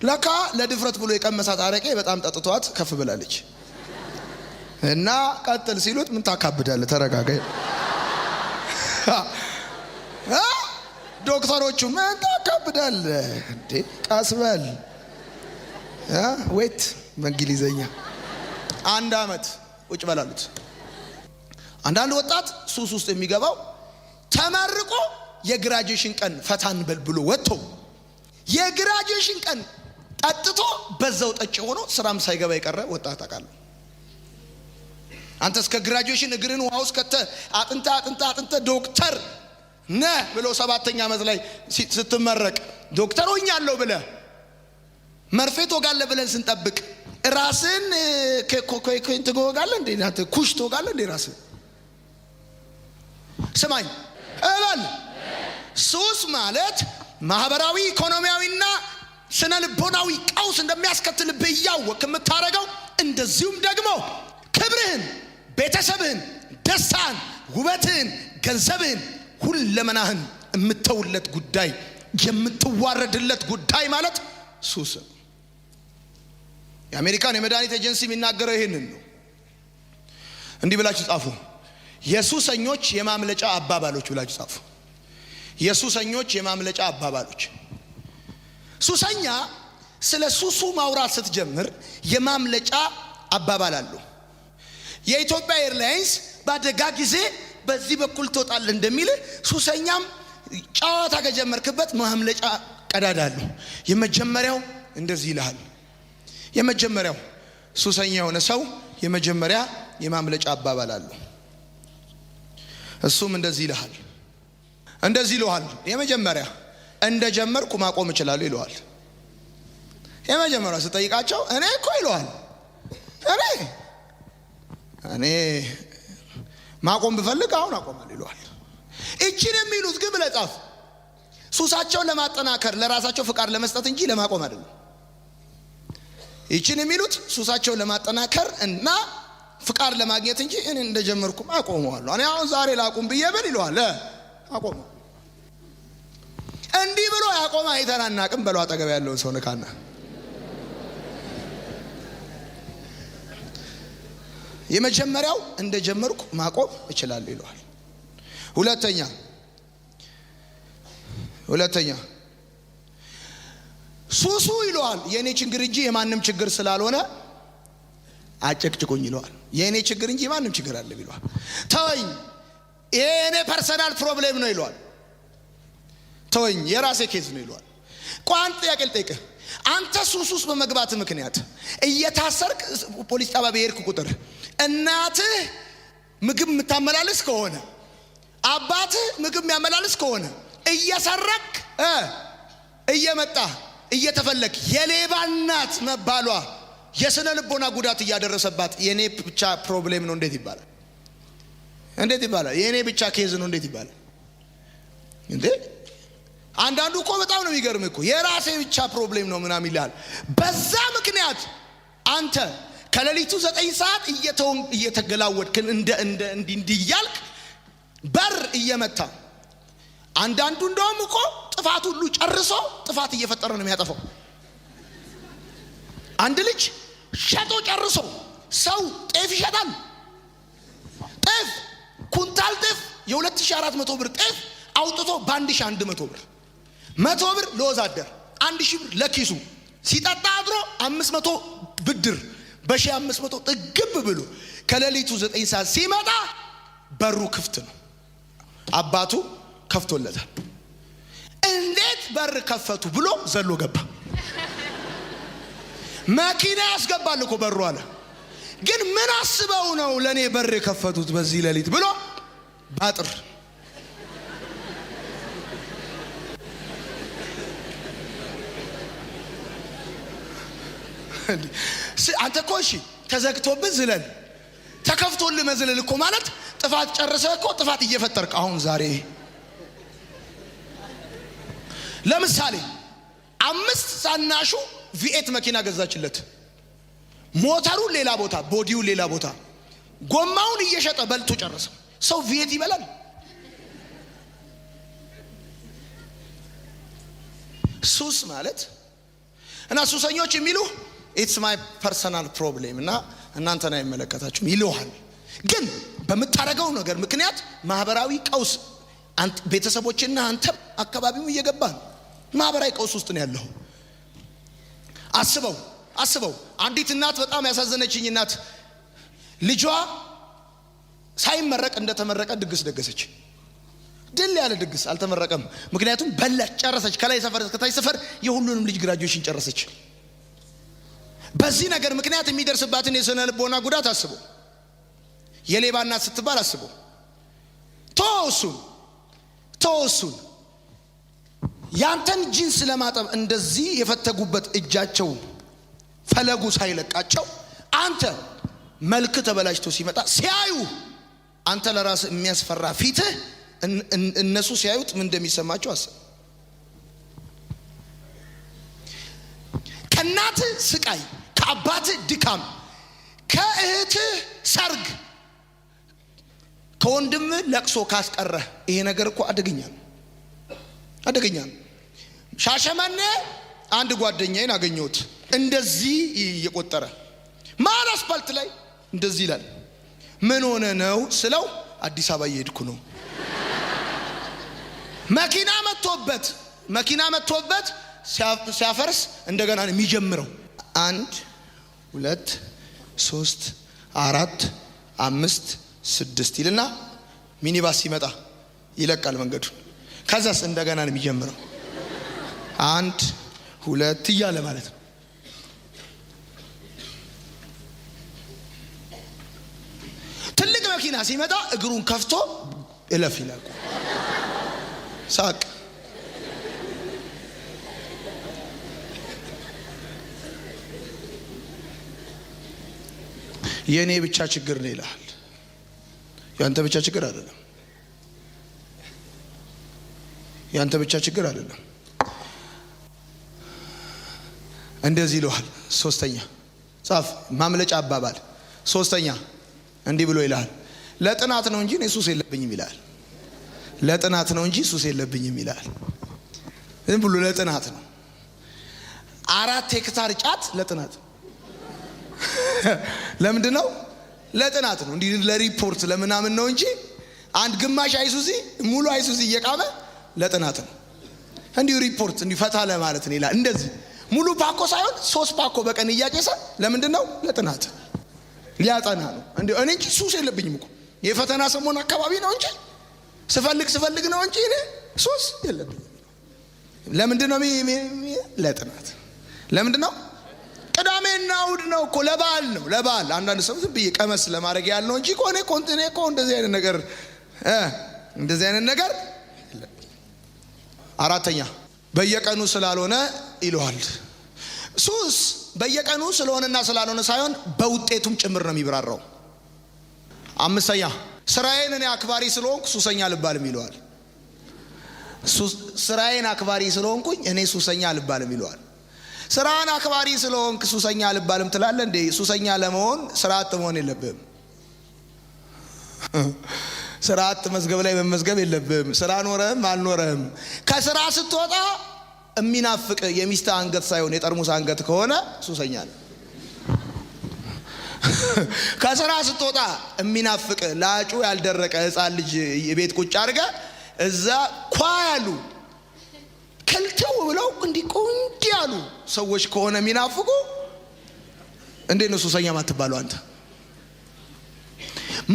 ለካ ለድፍረት ብሎ የቀመሳት አረቄ በጣም ጠጥቷት ከፍ ብላለች። እና ቀጥል ሲሉት ምን ታካብዳለህ? ተረጋጋ። ዶክተሮቹ ምን ታካብዳለህ እንዴ? ቀስበል ዌት በእንግሊዘኛ 1 ዓመት ቁጭ በላሉት። አንዳንድ ወጣት ሱስ ውስጥ የሚገባው ተመርቆ የግራጁዌሽን ቀን ፈታን በል ብሎ ወጥቶ የግራጁዌሽን ቀን ጠጥቶ በዛው ጠጭ ሆኖ ስራም ሳይገባ የቀረ ወጣት አውቃለሁ። አንተ እስከ ግራጁዌሽን እግርን ውሃ ውስጥ ከተ አጥንተ ዶክተር ነህ ብሎ 7ኛ ዓመት ላይ ስትመረቅ ዶክተር ሆኛለሁ ብለህ መርፌ ትወጋለህ ብለን ስንጠብቅ ራስን ኮኮይን ትወጋለህ እንዴ? ናተ ኩሽ ትወጋለህ እንዴ? ራስን ስማኝ እበል። ሱስ ማለት ማህበራዊ ኢኮኖሚያዊና ስነ ልቦናዊ ቀውስ እንደሚያስከትልብህ እያወቅህ የምታደርገው እንደዚሁም ደግሞ ክብርህን፣ ቤተሰብህን፣ ደስታን፣ ውበትህን፣ ገንዘብህን፣ ሁለመናህን የምተውለት ጉዳይ የምትዋረድለት ጉዳይ ማለት ሱስ ነው። የአሜሪካን የመድኃኒት ኤጀንሲ የሚናገረው ይሄንን ነው። እንዲህ ብላችሁ ጻፉ፣ የሱሰኞች የማምለጫ አባባሎች ብላችሁ ጻፉ። የሱሰኞች የማምለጫ አባባሎች። ሱሰኛ ስለ ሱሱ ማውራት ስትጀምር የማምለጫ አባባል አለው። የኢትዮጵያ ኤርላይንስ ባደጋ ጊዜ በዚህ በኩል ትወጣለህ እንደሚል ሱሰኛም ጨዋታ ከጀመርክበት ማምለጫ ቀዳዳ አለው። የመጀመሪያው እንደዚህ ይልሃል። የመጀመሪያው ሱሰኛ የሆነ ሰው የመጀመሪያ የማምለጫ አባባል አለው። እሱም እንደዚህ ይልሃል። እንደዚህ ይልሃል። የመጀመሪያ እንደጀመርኩ ማቆም እችላለሁ ይልሃል። የመጀመሪያ ስጠይቃቸው እኔ እኮ ይልሃል እኔ ማቆም ብፈልግ አሁን አቆማለሁ ይልሃል። እቺን የሚሉት ግን ብለህ ጻፍ፣ ሱሳቸውን ለማጠናከር ለራሳቸው ፍቃድ ለመስጠት እንጂ ለማቆም አይደለም። እቺን የሚሉት ሱሳቸውን ለማጠናከር እና ፍቃድ ለማግኘት እንጂ እኔ እንደጀመርኩ አቆመዋለሁ እኔ አሁን ዛሬ ላቁም ብዬ ብል ይልሃል። አቆም እንዲህ ብሎ ያቆም አይተናናቅም በለው። አጠገብ ያለውን ሰው ንካና የመጀመሪያው እንደጀመርኩ ማቆም እችላለሁ ይለዋል። ሁለተኛ ሱሱ ይለዋል የኔ ችግር እንጂ የማንም ችግር ስላልሆነ አጨቅጭቁኝ ይለዋል። የኔ ችግር እንጂ የማንም ችግር አለ ይለዋል። ተወኝ የኔ ፐርሰናል ፕሮብሌም ነው ይለዋል። ተወኝ የራሴ ኬዝ ነው ይለዋል። ቋንጥ ያቀልጠይቀህ አንተ ሱስ በመግባት ምክንያት እየታሰርክ ፖሊስ ጣቢያ በሄድክ ቁጥር እናትህ ምግብ የምታመላልስ ከሆነ አባትህ ምግብ የሚያመላልስ ከሆነ እየሰረክ እየመጣ እየተፈለክ የሌባ እናት መባሏ የስነ ልቦና ጉዳት እያደረሰባት የኔ ብቻ ፕሮብሌም ነው እንዴት ይባላል? እንዴት ይባላል? የኔ ብቻ ኬዝ ነው እንዴት ይባላል? እንዴ አንዳንዱ እኮ በጣም ነው የሚገርም እኮ የራሴ ብቻ ፕሮብሌም ነው ምናምን ይላል። በዛ ምክንያት አንተ ከሌሊቱ 9 ሰዓት እየተገላወድክ እንዲህ እያልክ በር እየመታ አንዳንዱ እንደውም እኮ ጥፋት ሁሉ ጨርሶ ጥፋት እየፈጠረ ነው የሚያጠፋው። አንድ ልጅ ሸጦ ጨርሶ ሰው ጤፍ ይሸጣል። ጤፍ ኩንታል ጤፍ የ2400 ብር ጤፍ አውጥቶ በ1100 ብር 100 ብር ለወዛደር 1000 ብር ለኪሱ ሲጠጣ አድሮ 500 ብድር በ1500 ጥግብ ብሎ ከሌሊቱ 9 ሰዓት ሲመጣ በሩ ክፍት ነው። አባቱ ከፍቶለታል። እንዴት በር ከፈቱ ብሎ ዘሎ ገባ። መኪና ያስገባል እኮ በሩ አለ። ግን ምን አስበው ነው ለኔ በር የከፈቱት በዚህ ሌሊት ብሎ ባጥር አንተ እኮ እሺ ተዘግቶብህ ዝለል ተከፍቶልህ መዝለል እኮ ማለት ጥፋት ጨርሰህ እኮ ጥፋት እየፈጠርክ አሁን ዛሬ ለምሳሌ 5 ሳናሹ V8 መኪና ገዛችለት ሞተሩ ሌላ ቦታ ቦዲው ሌላ ቦታ ጎማውን እየሸጠ በልቶ ጨረሰ ሰው V8 ይበላል ሱስ ማለት እና ሱሰኞች የሚሉ it's my personal problem እና እናንተን አይመለከታችሁም ይሉሃል ግን በመታረጋው ነገር ምክንያት ማህበራዊ ቀውስ ቤተሰቦችና አንተ አካባቢው እየገባን ማህበራዊ ቀውስ ውስጥ ነው ያለው አስበው አንዲት እናት በጣም ያሳዘነችኝ እናት ልጇ ሳይመረቅ እንደተመረቀ ድግስ ደገሰች ድል ያለ ድግስ አልተመረቀም ምክንያቱም በላች ጨረሰች ከላይ ሰፈር እስከታች ሰፈር የሁሉንም ልጅ ግራጁዌሽን ጨረሰች በዚህ ነገር ምክንያት የሚደርስባትን የስነ ልቦና ጉዳት አስበው የሌባ እናት ስትባል አስበው ተወሱን ያንተን ጂንስ ለማጠብ እንደዚህ የፈተጉበት እጃቸው ፈለጉ ሳይለቃቸው አንተ መልክ ተበላሽቶ ሲመጣ ሲያዩ አንተ ለራስ የሚያስፈራ ፊት እነሱ ሲያዩት ምን እንደሚሰማቸው አስብ ከናት ስቃይ ከአባት ድካም ከእህት ሰርግ ከወንድም ለቅሶ ካስቀረ ይሄ ነገር እኮ አደገኛ ነው ሻሸመኔ አንድ ጓደኛዬን አገኘሁት እንደዚህ እየቆጠረ ማን አስፋልት ላይ እንደዚህ ይላል ምን ሆነ ነው ስለው አዲስ አበባ እየሄድኩ ነው መኪና መጥቶበት ሲያፈርስ እንደገና ነው የሚጀምረው 1 2 3 4 5 6 ይልና ሚኒባስ ሲመጣ ይለቃል መንገዱ ከዛስ እንደገና ነው የሚጀምረው 1 2 እያለ ማለት ነው ትልቅ መኪና ሲመጣ እግሩን ከፍቶ እለፍ ይላል ሳቅ የኔ ብቻ ችግር ነው ይላል ያንተ ብቻ ችግር አይደለም እንደዚህ ይለዋል ሶስተኛ ጻፍ ማምለጫ አባባል ሶስተኛ እንዲህ ብሎ ይላል ለጥናት ነው እንጂ ኢየሱስ የለብኝም ይላል ለጥናት ነው እንጂ ኢየሱስ የለብኝም ይላል ዝም ብሎ ለጥናት ነው 4 ሄክታር ጫት ለጥናት ለምንድን ነው ለጥናት ነው እንዲህ ለሪፖርት ለምናምን ነው እንጂ አንድ ግማሽ አይሱዚ ሙሉ አይሱዚ እየቃመ ለጥናት ነው እንዲህ ሪፖርት እንዲህ ፈታ ለማለት ነው ይላል እንደዚህ ሙሉ ፓኮ ሳይሆን 3 ፓኮ በቀን እያጨሰ ለምንድን ነው ለጥናት ሊያጠና ነው እንዴ እኔ እንጂ ሱስ የለብኝም እኮ የፈተና ሰሞን አካባቢ ነው እንጂ ስፈልግ ነው እንጂ እኔ ሱስ የለብኝም ለምንድን ነው ለጥናት ለምንድን ነው ቅዳሜና እሑድ ነው እኮ ለበዓል አንዳንድ ሰው ዝም ብዬ ቀመስ ለማድረግ ያለው እንጂ እኮ እኔ ኮንቲኔ እኮ እንደዚህ አይነት ነገር አራተኛ በየቀኑ ስላልሆነ ይለዋል ሱስ በየቀኑ ስለሆነና ስላልሆነ ሳይሆን በውጤቱም ጭምር ነው የሚብራራው አምስተኛ ስራዬን እኔ አክባሪ ስለሆንኩ ሱሰኛ አልባልም ይለዋል ስራዬን አክባሪ ስለሆንኩኝ እኔ ሱሰኛ አልባልም ይለዋል ስራን አክባሪ ስለሆንክ ሱሰኛ አልባልም ትላለህ እንዴ ሱሰኛ ለመሆን ስርዓት መሆን የለብህም ስርዓት መዝገብ ላይ መመዝገብ የለብህም ስራ ኖረህም አልኖረህም ከስራ ስትወጣ የሚናፍቅ የሚስት አንገት ሳይሆን የጠርሙስ አንገት ከሆነ ሱሰኛ ነው ከስራ ስትወጣ የሚናፍቅ ላጩ ያልደረቀ ህፃን ልጅ የቤት ቁጭ አድርገ እዛ ኳያሉ ከልተው ብለው እንዲቆንዲ ያሉ ሰዎች ከሆነ የሚናፍቁ እንዴት ነው ሱሰኛ ማትባለው አንተ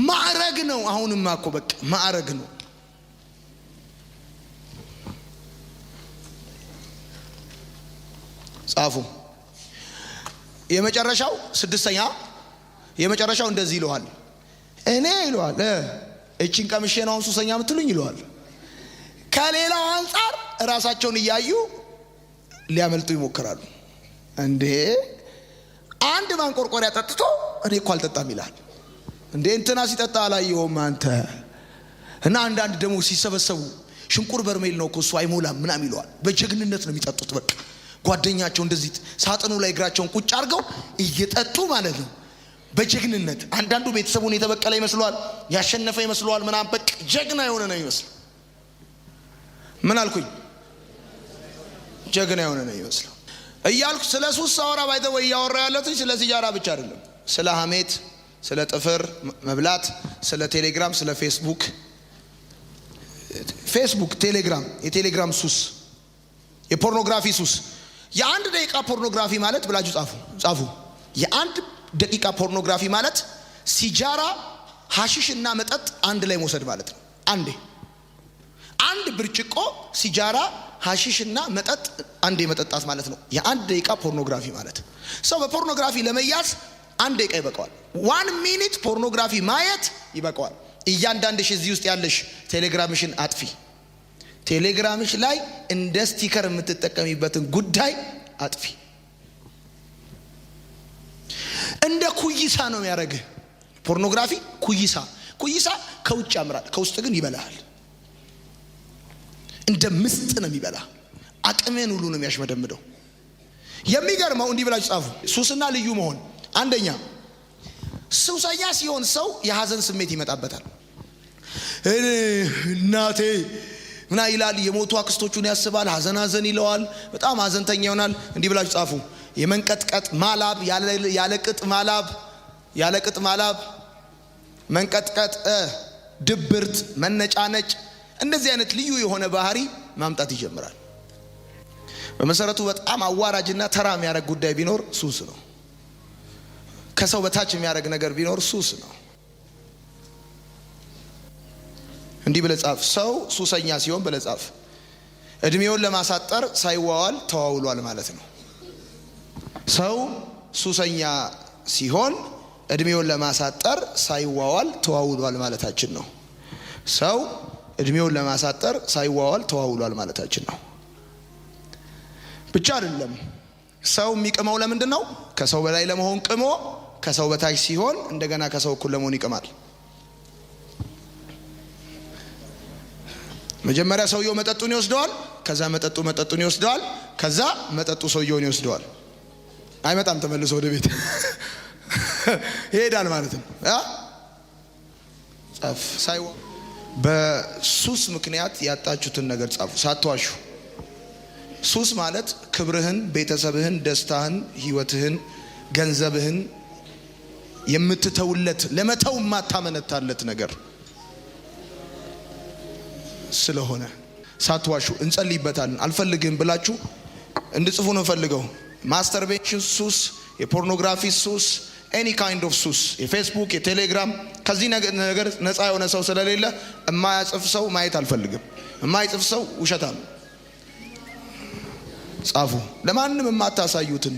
ማዕረግ ነው አሁንማ እኮ በቃ ማዕረግ ነው ጻፉ የመጨረሻው ስድስተኛ የመጨረሻው እንደዚህ ይለዋል እኔ ይለዋል እቺን ቀምሼ ነው ሱሰኛ የምትሉኝ ይለዋል ከሌላው አንፃር ራሳቸውን እያዩ ሊያመልጡ ይሞክራሉ እንዴ አንድ ማንቆርቆሪያ ጠጥቶ እኔ እኮ አልጠጣም ይላል። እንዴ እንትና ሲጠጣ አላየውም አንተ? እና አንዳንድ ደግሞ ሲሰበሰቡ ሽንቁር በርሜል ነው እኮ እሱ አይሞላም ምናምን ይለዋል። በጀግንነት ነው የሚጠጡት። በቃ ጓደኛቸው እንደዚህ ሳጥኑ ላይ እግራቸውን ቁጭ አድርገው እየጠጡ ማለት ነው በጀግንነት። አንዳንዱ ቤተሰቡን የተበቀለ ይመስለዋል፣ ያሸነፈ ይመስለዋል ምናምን። በቃ ጀግና የሆነ ነው ይመስል። ምን አልኩኝ? ጀግና የሆነ ነው ይመስል እያልኩ ስለ ሱስ አወራ ባይተው እያወራ ያለሁት ስለ ሲጃራ ብቻ አይደለም። ስለ ሐሜት፣ ስለ ጥፍር መብላት፣ ስለ ቴሌግራም፣ ስለ ፌስቡክ፣ ቴሌግራም፣ የቴሌግራም ሱስ፣ የፖርኖግራፊ ሱስ። የአንድ ደቂቃ ፖርኖግራፊ ማለት ብላችሁ ጻፉ። የአንድ ደቂቃ ፖርኖግራፊ ማለት ሲጃራ፣ ሐሺሽ እና መጠጥ አንድ ላይ መውሰድ ማለት ነው። አንድ ብርጭቆ ሲጃራ፣ ሐሺሽ እና መጠጥ አንድ መጠጣት ማለት ነው የአንድ ደቂቃ ፖርኖግራፊ ማለት። ሰው በፖርኖግራፊ ለመያዝ አንድ ደቂቃ ይበቃዋል። 1 ሚኒት ፖርኖግራፊ ማየት ይበቃዋል። እያንዳንድሽ እዚህ ውስጥ ያለሽ ቴሌግራምሽን አጥፊ። ቴሌግራምሽ ላይ እንደ ስቲከር የምትጠቀሚበትን ጉዳይ አጥፊ። እንደ ኩይሳ ነው የሚያደርግህ ፖርኖግራፊ። ኩይሳ ከውጭ ያምራል፣ ከውስጥ ግን ይበላል። እንደ ምስጥ ነው የሚበላ። አቅሜን ሁሉ ነው የሚያሽመደምደው። የሚገርመው እንዲህ ብላችሁ ጻፉ። ሱስና ልዩ መሆን። አንደኛ ሱሰኛ ሲሆን ሰው የሐዘን ስሜት ይመጣበታል። እናቴ ምና ይላል። የሞቱ አክስቶቹን ያስባል። ሐዘን ይለዋል። በጣም ሐዘንተኛ ይሆናል። እንዲህ ብላችሁ ጻፉ። የመንቀጥቀጥ ማላብ፣ ያለቅጥ ማላብ፣ መንቀጥቀጥ፣ ድብርት፣ መነጫነጭ፣ እንደዚህ አይነት ልዩ የሆነ ባህሪ ማምጣት ይጀምራል። በመሰረቱ በጣም አዋራጅና ተራ የሚያደርግ ጉዳይ ቢኖር ሱስ ነው። ከሰው በታች የሚያደርግ ነገር ቢኖር ሱስ ነው። እንዲህ ብለህ ጻፍ። ሰው ሱሰኛ ሲሆን ብለህ ጻፍ። እድሜውን ለማሳጠር ሳይዋዋል ተዋውሏል ማለት ነው። ሰው ሱሰኛ ሲሆን እድሜውን ለማሳጠር ሳይዋዋል ተዋውሏል ማለታችን ነው። ሰው እድሜውን ለማሳጠር ሳይዋዋል ተዋውሏል ማለታችን ነው። ብቻ አይደለም። ሰው የሚቅመው ለምንድን ነው? ከሰው በላይ ለመሆን ቅሞ ከሰው በታች ሲሆን እንደገና ከሰው እኩል ለመሆን ይቅማል። መጀመሪያ ሰውየው መጠጡን ይወስደዋል፣ ከዛ መጠጡን ይወስደዋል፣ ከዛ መጠጡ ሰውየውን ይወስደዋል። አይመጣም ተመልሶ ወደ ቤት ይሄዳል ማለት ነው። ጻፍ። በሱስ ምክንያት ያጣችሁትን ነገር ጻፉ ሳትዋሹ። ሱስ ማለት ክብርህን፣ ቤተሰብህን፣ ደስታህን፣ ህይወትህን፣ ገንዘብህን የምትተውለት ለመተው ማታመነታለት ነገር ስለሆነ ሳትዋሹ እንጸልይበታለን። አልፈልግም ብላችሁ እንድጽፉ ነው ፈልገው። ማስተርቤሽን ሱስ፣ የፖርኖግራፊ ሱስ፣ ኤኒ ካይንድ ኦፍ ሱስ፣ የፌስቡክ፣ የቴሌግራም፣ ከዚህ ነገር ነፃ የሆነ ሰው ስለሌለ የማያጽፍ ሰው ማየት አልፈልግም። የማይጽፍ ሰው ውሸታም። ጻፉ። ለማንም የማታሳዩትን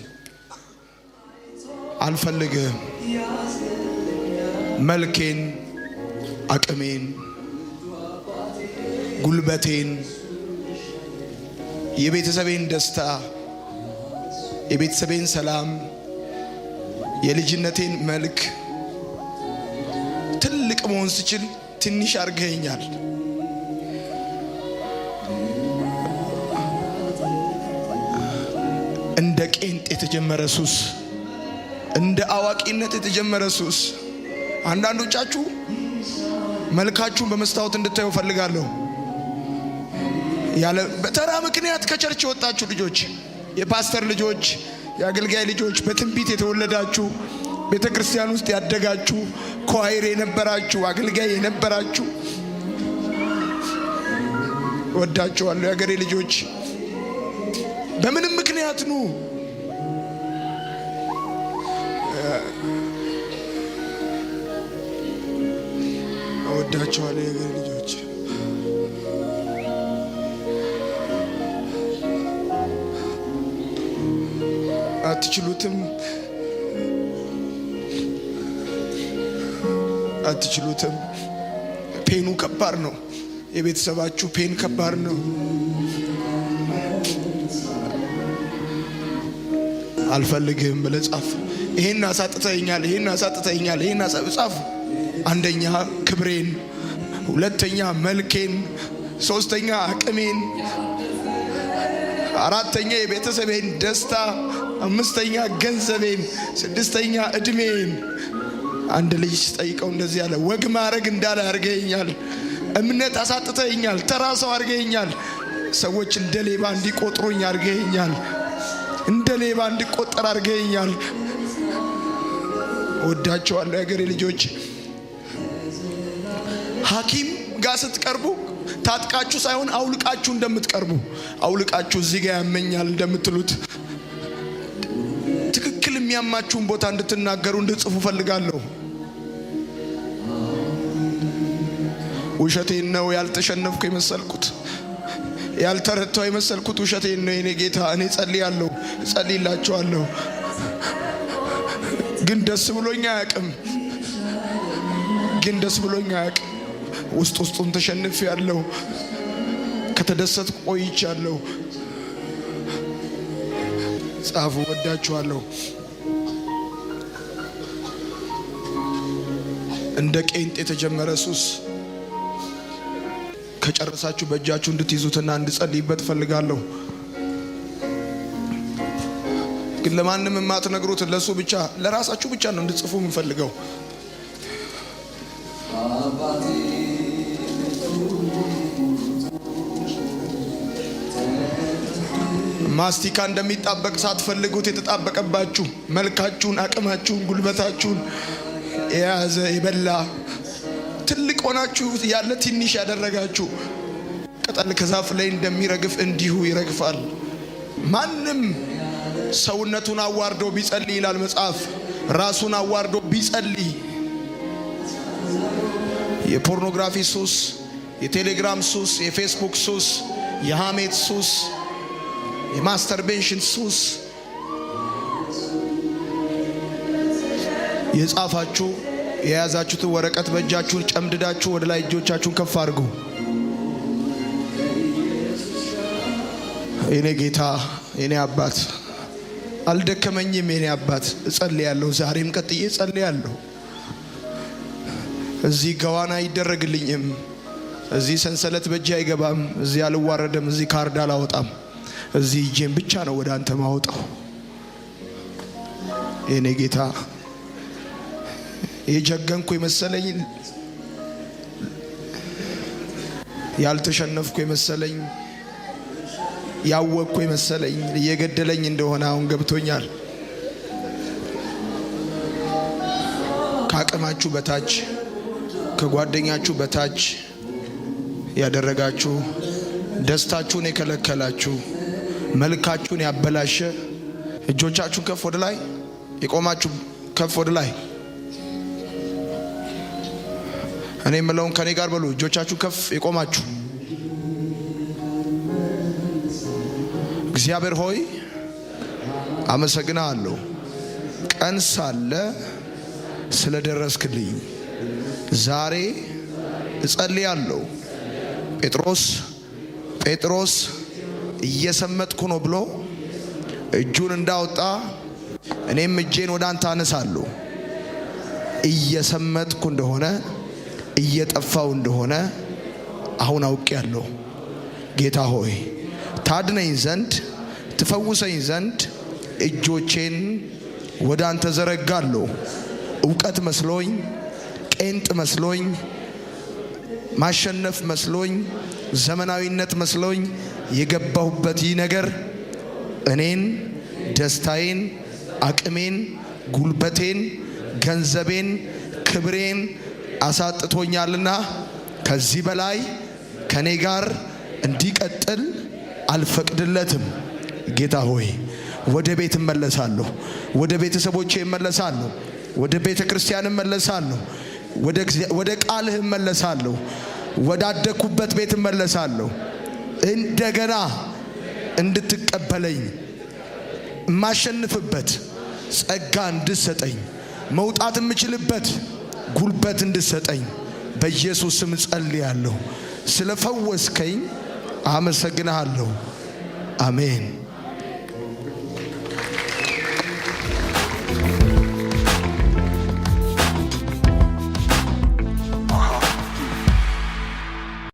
አልፈልግም። መልኬን፣ አቅሜን፣ ጉልበቴን፣ የቤተሰቤን ደስታ፣ የቤተሰቤን ሰላም፣ የልጅነቴን መልክ ትልቅ መሆን ስችል ትንሽ አርገኛል። እንደ ቄንጥ የተጀመረ ሱስ፣ እንደ አዋቂነት የተጀመረ ሱስ። አንዳንዶቻችሁ መልካችሁን በመስታወት እንድታዩ ፈልጋለሁ። ያለ በተራ ምክንያት ከቸርች የወጣችሁ ልጆች፣ የፓስተር ልጆች፣ የአገልጋይ ልጆች፣ በትንቢት የተወለዳችሁ፣ ቤተ ክርስቲያን ውስጥ ያደጋችሁ፣ ኳይር የነበራችሁ፣ አገልጋይ የነበራችሁ ወዳችኋለሁ። የአገሬ ልጆች በምንም ምክንያት ኑ ወዳችኋለሁ። የአገሬ ልጆች አትችሉትም። ፔኑ ከባድ ነው። የቤተሰባችሁ ፔን ከባድ ነው። አልፈልግም ብለህ ጻፍ። ይሄን አሳጥተኛል፣ ይሄን አሳጥተኛል፣ ይሄን ጻፍ። አንደኛ ክብሬን፣ ሁለተኛ መልኬን፣ ሶስተኛ አቅሜን፣ አራተኛ የቤተሰቤን ደስታ፣ አምስተኛ ገንዘቤን፣ ስድስተኛ እድሜን። አንድ ልጅ ጠይቀው እንደዚህ ያለ ወግ ማድረግ እንዳለ አድርገኛል። እምነት አሳጥተኛል። ተራ ሰው አድርገኛል። ሰዎች እንደ ሌባ እንዲቆጥሩኝ አድርገኛል። እንደ ሌባ እንዲቆጠር አድርገኛል። ወዳቸዋለሁ የአገሬ ልጆች። ሐኪም ጋር ስትቀርቡ ታጥቃችሁ ሳይሆን አውልቃችሁ እንደምትቀርቡ፣ አውልቃችሁ እዚህ ጋር ያመኛል እንደምትሉት ትክክል የሚያማችሁን ቦታ እንድትናገሩ እንድጽፉ ፈልጋለሁ። ውሸቴን ነው ያልተሸነፍኩ የመሰልኩት፣ ያልተረታው የመሰልኩት ውሸቴን ነው የኔ ጌታ። እኔ ጸልያለሁ፣ ጸልይላችኋለሁ፣ ግን ደስ ብሎኝ አያውቅም። ግን ደስ ብሎኝ አያውቅም። ውስጡን ተሸንፌያለሁ። ከተደሰትኩ ቆይቻለሁ። ጻፉ። ወዳችኋለሁ። እንደ ቄንጥ የተጀመረ ሱስ ከጨረሳችሁ በእጃችሁ እንድትይዙትና እንድጸልይበት ፈልጋለሁ። ግን ለማንም የማትነግሩት ለሱ ብቻ ለራሳችሁ ብቻ ነው እንድትጽፉ የምፈልገው። ማስቲካ እንደሚጣበቅ ሳትፈልጉት የተጣበቀባችሁ መልካችሁን፣ አቅማችሁን፣ ጉልበታችሁን የያዘ የበላ ትልቅ ሆናችሁ ያለ ትንሽ ያደረጋችሁ ቅጠል ከዛፍ ላይ እንደሚረግፍ እንዲሁ ይረግፋል። ማንም ሰውነቱን አዋርዶ ቢጸልይ ይላል መጽሐፍ፣ ራሱን አዋርዶ ቢጸልይ የፖርኖግራፊ ሱስ፣ የቴሌግራም ሱስ፣ የፌስቡክ ሱስ፣ የሐሜት ሱስ፣ የማስተርቤሽን ሱስ የጻፋችሁ የያዛችሁትን ወረቀት በእጃችሁን ጨምድዳችሁ ወደ ላይ እጆቻችሁን ከፍ አድርጉ። የኔ ጌታ፣ የኔ አባት፣ አልደከመኝም። የኔ አባት እጸልያለሁ። ዛሬም ቀጥዬ እጸልያለሁ። እዚህ ገዋና አይደረግልኝም። እዚህ ሰንሰለት በእጄ አይገባም። እዚህ አልዋረደም። እዚህ ካርድ አላወጣም። እዚህ እጄን ብቻ ነው ወደ አንተ ማውጣው። የኔ ጌታ፣ የጀገንኩ የመሰለኝ፣ ያልተሸነፍኩ የመሰለኝ፣ ያወቅኩ የመሰለኝ እየገደለኝ እንደሆነ አሁን ገብቶኛል። ከአቅማችሁ በታች ከጓደኛችሁ በታች ያደረጋችሁ፣ ደስታችሁን የከለከላችሁ፣ መልካችሁን ያበላሸ፣ እጆቻችሁን ከፍ ወደ ላይ የቆማችሁ ከፍ ወደ ላይ እኔ የምለውን ከኔ ጋር በሉ። እጆቻችሁ ከፍ የቆማችሁ እግዚአብሔር ሆይ አመሰግናለሁ፣ ቀን ሳለ ስለደረስክልኝ። ዛሬ እጸልያለሁ። ጴጥሮስ እየሰመጥኩ ነው ብሎ እጁን እንዳወጣ እኔም እጄን ወደ አንተ አነሳለሁ። እየሰመጥኩ እንደሆነ እየጠፋው እንደሆነ አሁን አውቄያለሁ። ጌታ ሆይ ታድነኝ ዘንድ ትፈውሰኝ ዘንድ እጆቼን ወደ አንተ ዘረጋለሁ። እውቀት መስሎኝ፣ ቄንጥ መስሎኝ፣ ማሸነፍ መስሎኝ፣ ዘመናዊነት መስሎኝ የገባሁበት ይህ ነገር እኔን፣ ደስታዬን፣ አቅሜን፣ ጉልበቴን፣ ገንዘቤን፣ ክብሬን አሳጥቶኛልና ከዚህ በላይ ከኔ ጋር እንዲቀጥል አልፈቅድለትም። ጌታ ሆይ ወደ ቤት እመለሳለሁ፣ ወደ ቤተሰቦቼ እመለሳለሁ፣ ወደ ቤተ ክርስቲያን እመለሳለሁ፣ ወደ ቃልህ እመለሳለሁ፣ ወዳደኩበት ቤት እመለሳለሁ። እንደገና እንድትቀበለኝ የማሸንፍበት ጸጋ እንድሰጠኝ፣ መውጣት የምችልበት ጉልበት እንድሰጠኝ በኢየሱስ ስም ጸልያለሁ። ስለፈወስከኝ አመሰግናለሁ። አሜን።